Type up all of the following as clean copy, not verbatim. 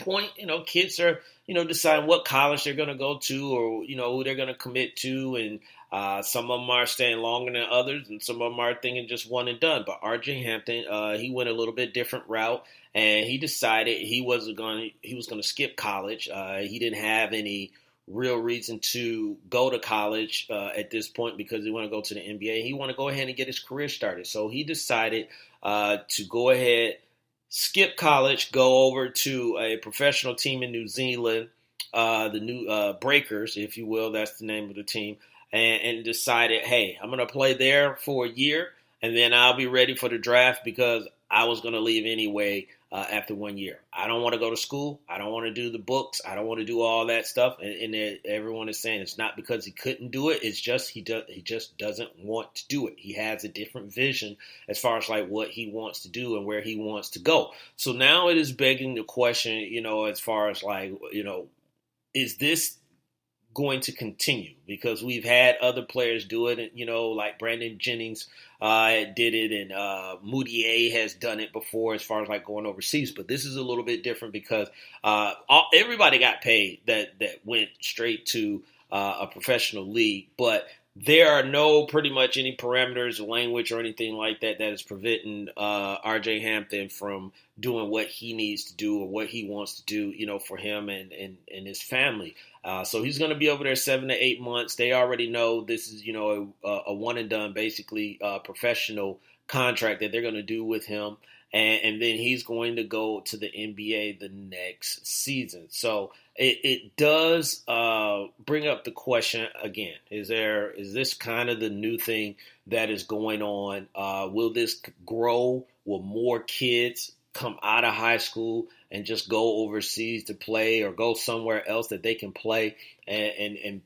point, kids are, deciding what college they're going to go to or, who they're going to commit to. And some of them are staying longer than others, and some of them are thinking just one and done. But R.J. Hampton, he went a little bit different route, and he decided he was going to skip college. He didn't have any real reason to go to college at this point because he wanted to go to the NBA. He wanted to go ahead and get his career started. So he decided to go ahead, skip college, go over to a professional team in New Zealand, the New Breakers, if you will. That's the name of the team. And decided, hey, I'm going to play there for a year, and then I'll be ready for the draft because I was going to leave anyway after 1 year. I don't want to go to school. I don't want to do the books. I don't want to do all that stuff. And everyone is saying it's not because he couldn't do it. It's just he just doesn't want to do it. He has a different vision as far as like what he wants to do and where he wants to go. So now it is begging the question, as far as like, is this going to continue? Because we've had other players do it, like Brandon Jennings did it, and Moutier has done it before as far as like going overseas. But this is a little bit different because everybody got paid that went straight to a professional league, but there are no pretty much any parameters, language, or anything like that that is preventing R.J. Hampton from doing what he needs to do or what he wants to do, for him and his family. So he's going to be over there 7 to 8 months. They already know this is, a one and done, basically professional contract that they're going to do with him. And then he's going to go to the NBA the next season. So it does bring up the question again. Is this kind of the new thing that is going on? Will this grow? Will more kids come out of high school and just go overseas to play or go somewhere else that they can play and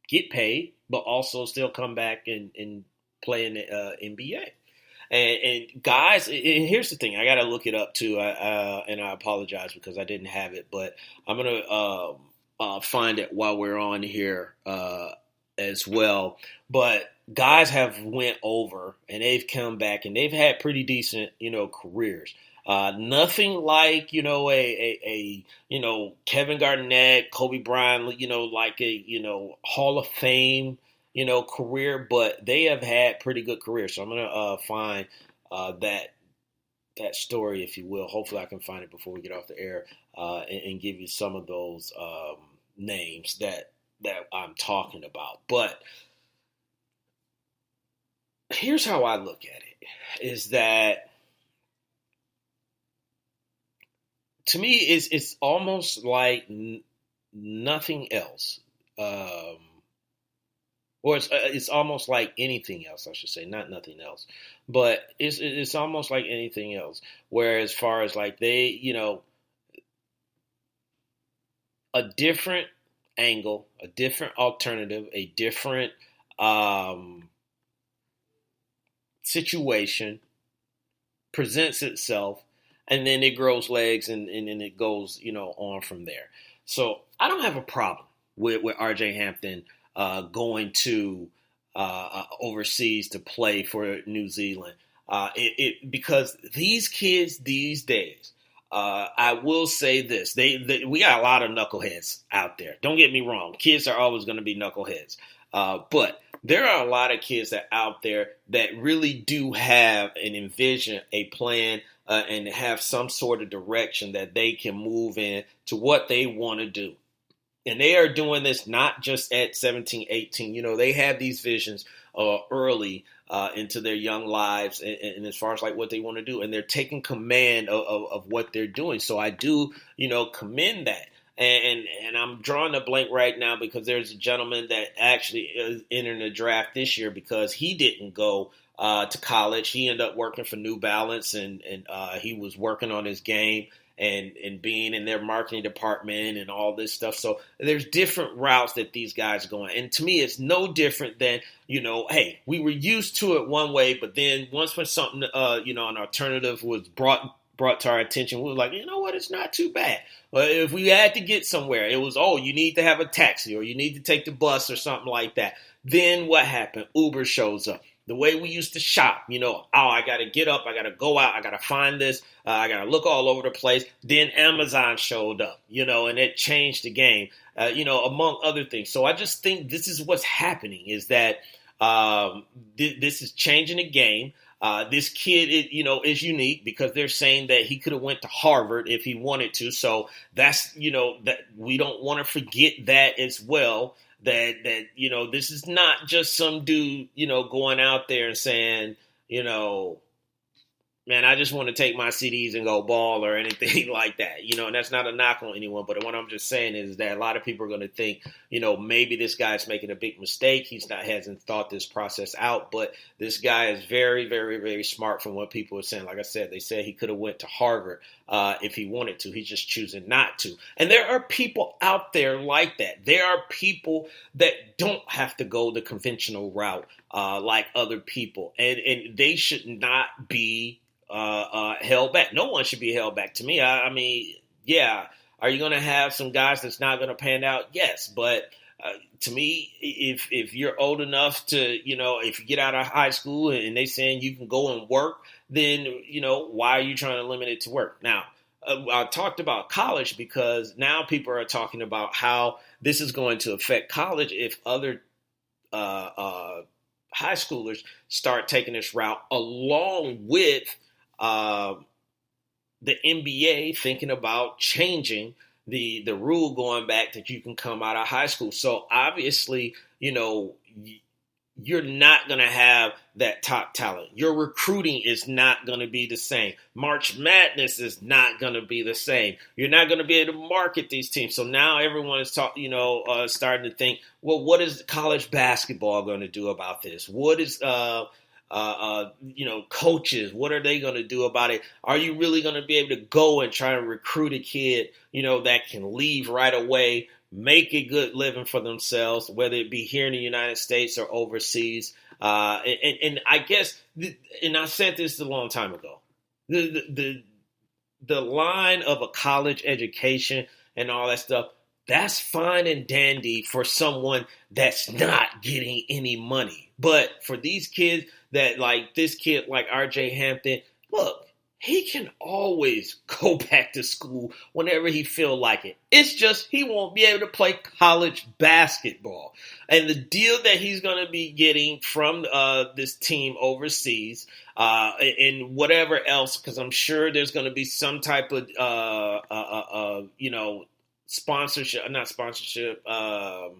get paid, but also still come back and play in the NBA? And guys, and here's the thing. I got to look it up too, and I apologize because I didn't have it, but I'm going to find it while we're on here as well. But guys have went over, and they've come back, and they've had pretty decent, careers. Nothing like, a Kevin Garnett, Kobe Bryant, like a, Hall of Fame, career, but they have had pretty good careers. So I'm going to find that story, if you will. Hopefully I can find it before we get off the air and give you some of those names that I'm talking about. But here's how I look at it, is that to me, it's almost like nothing else. Or it's almost like anything else, I should say, not nothing else, but it's almost like anything else. Where as far as like they, a different angle, a different alternative, a different situation presents itself, and then it grows legs and it goes, on from there. So I don't have a problem with R.J. Hampton going to overseas to play for New Zealand. Because these kids these days, I will say this, we got a lot of knuckleheads out there. Don't get me wrong. Kids are always going to be knuckleheads. But there are a lot of kids that out there that really do have and envision a plan and have some sort of direction that they can move in to what they want to do. And they are doing this not just at 17, 18. They have these visions early into their young lives and as far as like what they want to do. And they're taking command of what they're doing. So I do, commend that. And I'm drawing a blank right now because there's a gentleman that actually is entering the draft this year because he didn't go to college. He ended up working for New Balance and he was working on his game and being in their marketing department and all this stuff. So there's different routes that these guys are going. And to me, it's no different than, hey, we were used to it one way, but then once when something, an alternative was brought to our attention, we were like, you know what, it's not too bad. But if we had to get somewhere, it was, you need to have a taxi or you need to take the bus or something like that. Then what happened? Uber shows up. The way we used to shop, I got to get up, I got to go out, I got to find this, I got to look all over the place. Then Amazon showed up, and it changed the game, among other things. So I just think this is what's happening, is that this is changing the game. This kid, is unique because they're saying that he could have went to Harvard if he wanted to. So that's, that we don't want to forget that as well. That this is not just some dude, going out there and saying, man, I just want to take my CDs and go ball or anything like that. And that's not a knock on anyone. But what I'm just saying is that a lot of people are going to think, maybe this guy's making a big mistake. Hasn't thought this process out. But this guy is very, very, very smart from what people are saying. Like I said, they said he could have went to Harvard if he wanted to. He's just choosing not to. And there are people out there like that. There are people that don't have to go the conventional route like other people. And they should not be held back. No one should be held back. To me, I mean, yeah. Are you going to have some guys that's not going to pan out? Yes, but to me, if you're old enough to, if you get out of high school and they saying you can go and work, then why are you trying to limit it to work? Now, I talked about college because now people are talking about how this is going to affect college if other high schoolers start taking this route, along with the NBA thinking about changing the rule going back that you can come out of high school. So obviously, you're not going to have that top talent. Your recruiting is not going to be the same. March Madness is not going to be the same. You're not going to be able to market these teams. So now everyone is starting to think, well, what is college basketball going to do about this? What is coaches, what are they going to do about it? Are you really going to be able to go and try and recruit a kid, that can leave right away, make a good living for themselves, whether it be here in the United States or overseas? And I guess, and I said this a long time ago, the line of a college education and all that stuff, that's fine and dandy for someone that's not getting any money. But for these kids that like this kid like RJ Hampton, look, he can always go back to school whenever he feel like it. It's just he won't be able to play college basketball. And the deal that he's going to be getting from this team overseas and whatever else, because I'm sure there's going to be some type of, sponsorship, not sponsorship, a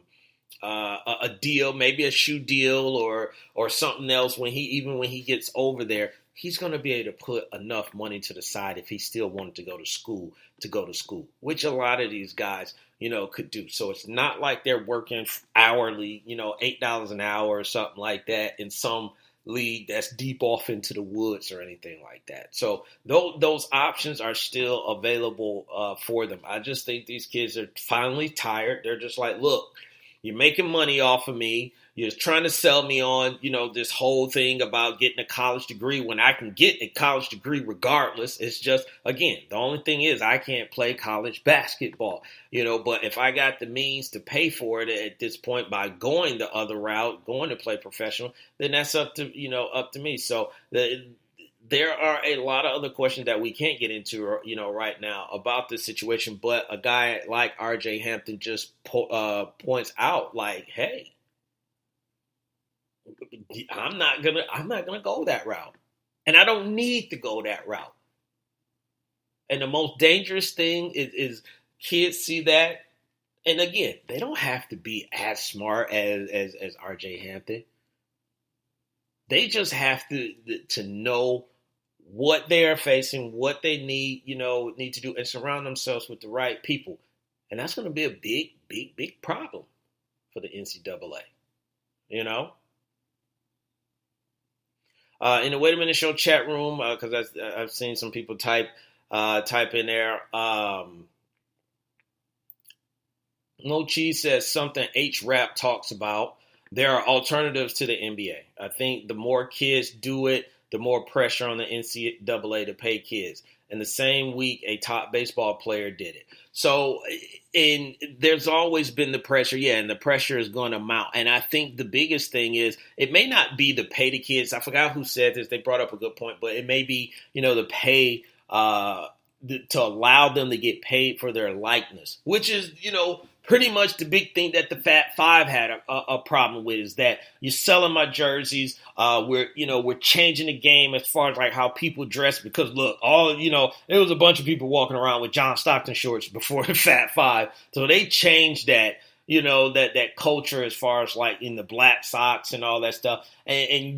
deal, maybe a shoe deal or something else when he gets over there, he's going to be able to put enough money to the side if he still wanted to go to school, which a lot of these guys, could do. So it's not like they're working hourly, $8 an hour or something like that in some league that's deep off into the woods or anything like that. So those options are still available for them. I just think these kids are finally tired. They're just like, look, you're making money off of me. You're trying to sell me on, this whole thing about getting a college degree when I can get a college degree regardless. It's just, again, the only thing is I can't play college basketball, but if I got the means to pay for it at this point by going the other route, going to play professional, then that's up to me. So there are a lot of other questions that we can't get into, right now about this situation. But a guy like RJ Hampton just points out, like, hey, I'm not gonna go that route, and I don't need to go that route. And the most dangerous thing is kids see that, and again, they don't have to be as smart as RJ Hampton. They just have to know what they are facing, what they need to do, and surround themselves with the right people. And that's going to be a big, big, big problem for the NCAA. In the Wait a Minute Show chat room, because I've seen some people type in there. No Cheese says something H-Rap talks about. There are alternatives to the NBA. I think the more kids do it, the more pressure on the NCAA to pay kids. and the same week a top baseball player did it. So, and there's always been the pressure, and the pressure is going to mount. And I think the biggest thing is it may not be the pay to kids. I forgot who said this. They brought up a good point, but it may be, the pay to allow them to get paid for their likeness, which is, pretty much the big thing that the Fat Five had a problem with, is that you're selling my jerseys. We're changing the game as far as like how people dress, because look, there was a bunch of people walking around with John Stockton shorts before the Fat Five. So they changed that, that culture as far as like in the black socks and all that stuff. And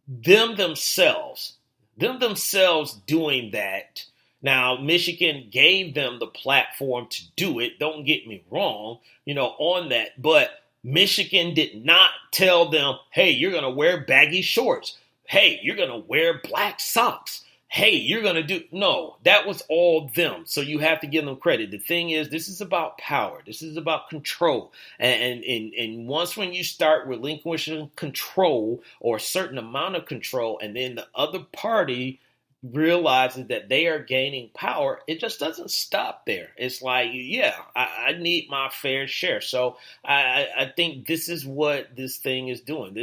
them themselves doing that. Now, Michigan gave them the platform to do it. Don't get me wrong, on that. But Michigan did not tell them, hey, you're going to wear baggy shorts. Hey, you're going to wear black socks. Hey, you're going to do. No, that was all them. So you have to give them credit. The thing is, this is about power. This is about control. And once when you start relinquishing control or a certain amount of control, and then the other party realizes that they are gaining power, it just doesn't stop there. It's like, I need my fair share. So I think this is what this thing is doing.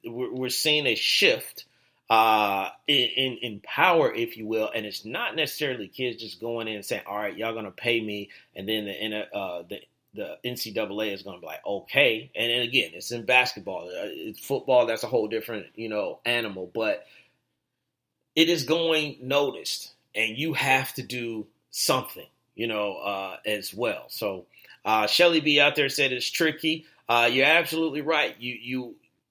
We're seeing a shift in power, if you will, and it's not necessarily kids just going in and saying, all right, y'all going to pay me, and then the NCAA is going to be like, okay. And then again, it's in basketball. It's football. That's a whole different, animal. But it is going noticed, and you have to do something, as well. So Shelly B out there said it's tricky. You're absolutely right.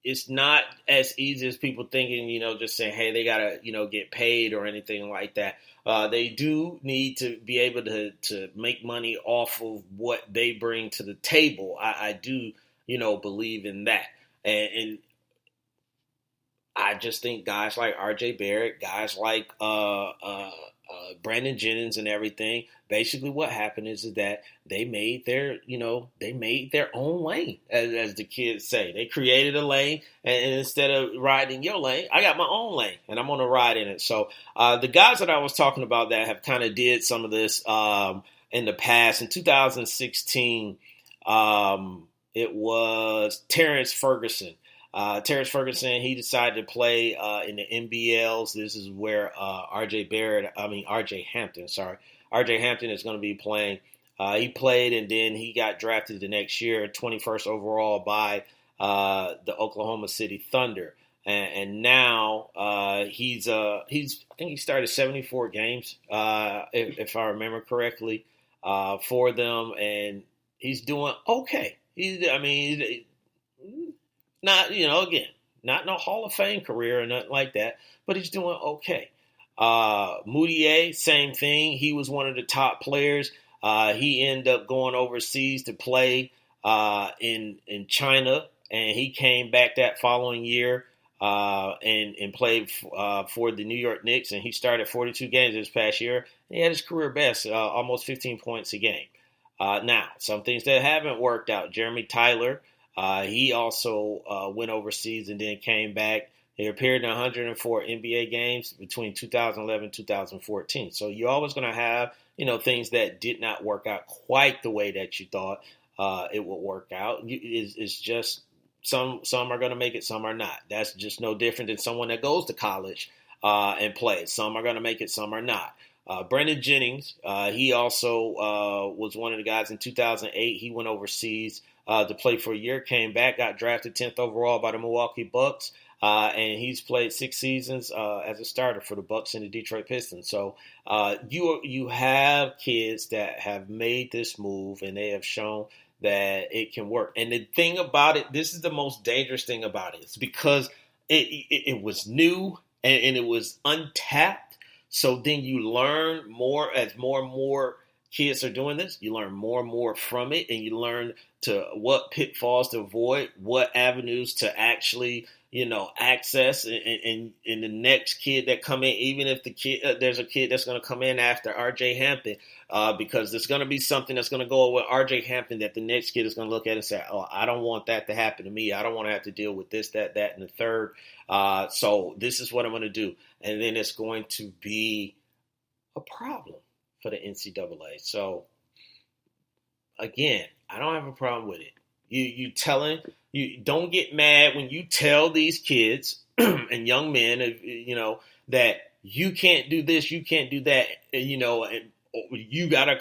It's not as easy as people thinking, just saying, hey, they got to, get paid or anything like that. They do need to be able to make money off of what they bring to the table. I do, believe in that. And I just think guys like R.J. Barrett, guys like Brandon Jennings and everything, basically what happened is that they made their own lane, as the kids say. They created a lane, and instead of riding your lane, I got my own lane, and I'm going to ride in it. So the guys that I was talking about that have kind of did some of this in the past, in 2016, it was Terrence Ferguson. Terrence Ferguson, he decided to play in the NBLs. This is where RJ Hampton is going to be playing. He played, and then he got drafted the next year, 21st overall by the Oklahoma City Thunder. And now I think he started 74 games, if I remember correctly, for them, and he's doing okay. Not, not no Hall of Fame career or nothing like that, but he's doing okay. Moutier, same thing. He was one of the top players. He ended up going overseas to play in China, and he came back that following year and played for the New York Knicks, and he started 42 games this past year. He had his career best, almost 15 points a game. Now, some things that haven't worked out. Jeremy Tyler, he also went overseas and then came back. He appeared in 104 NBA games between 2011 and 2014. So you're always going to have, things that did not work out quite the way that you thought it would work out. It's just some are going to make it, some are not. That's just no different than someone that goes to college and plays. Some are going to make it, some are not. Brandon Jennings, he also was one of the guys in 2008. He went overseas to play for a year, came back, got drafted 10th overall by the Milwaukee Bucks, and he's played 6 seasons as a starter for the Bucks and the Detroit Pistons. So you have kids that have made this move, and they have shown that it can work. And the thing about it, this is the most dangerous thing about it. It's because it was new and it was untapped. So then you learn more as more and more kids are doing this. You learn more and more from it, and you learn to what pitfalls to avoid, what avenues to actually, access. And the next kid that come in, even if there's a kid that's going to come in after RJ Hampton, because there's going to be something that's going to go with RJ Hampton that the next kid is going to look at and say, oh, I don't want that to happen to me. I don't want to have to deal with this, that, and the third. So this is what I'm going to do. And then it's going to be a problem for the NCAA. So again, I don't have a problem with it. You don't get mad when you tell these kids and young men, that you can't do this, you can't do that, and you gotta